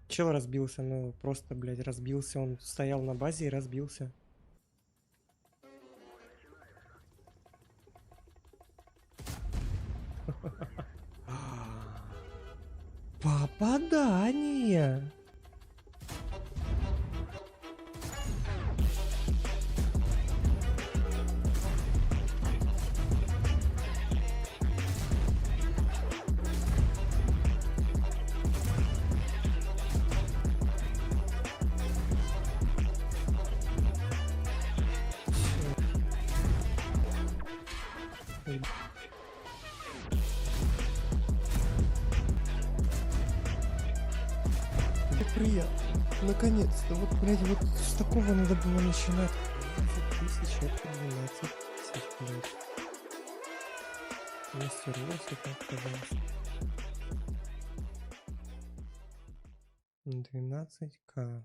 Чел разбился, ну просто, блядь, разбился. Он стоял на базе и разбился. Попадание! Как приятно. Наконец-то. Вот, блядь, вот с такого надо было начинать. 12 тысяч, это 12 тысяч, блядь. Мастеровался так, пожалуйста. 12К.